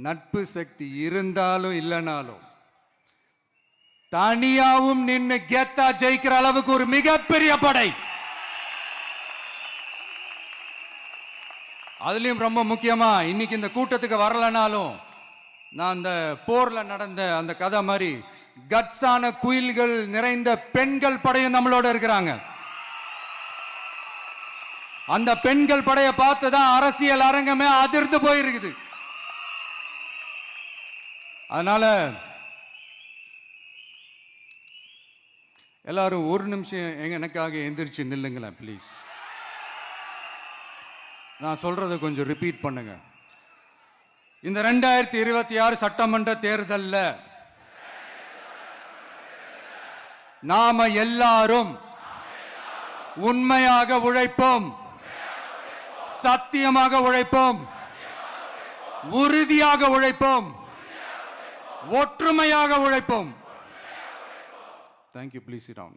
நட்பு சக்தி இருந்தாலும் இல்லைனாலும் தனியாவும் நின்று கெத்தா ஜெயிக்கிற அளவுக்கு ஒரு மிகப்பெரிய படை. அதுலயும் ரொம்ப முக்கியமா இன்னைக்கு இந்த கூட்டத்துக்கு வரலனாலும் நான் அந்த போர்ல நடந்த அந்த கதை மாதிரி கட்ஸான குயில்கள் நிறைந்த பெண்கள் படையும் நம்மளோட இருக்கிறாங்க. அந்த பெண்கள் படையை பார்த்துதான் அரசியல் அரங்கமே அதிர்ந்து போயிருக்குது. அதனால எல்லாரும் ஒரு நிமிஷம் எனக்காக எந்திரிச்சு நில்லுங்களேன் ப்ளீஸ். நான் சொல்றதை கொஞ்சம் ரிப்பீட் பண்ணுங்க. இந்த 2026 சட்டமன்ற தேர்தல்ல நாம எல்லாரும் உண்மையாக உழைப்போம், சத்தியமாக உழைப்போம், உறுதியாக உழைப்போம், ஒற்றுமையாக உழைப்போம். Thank you. Please sit down.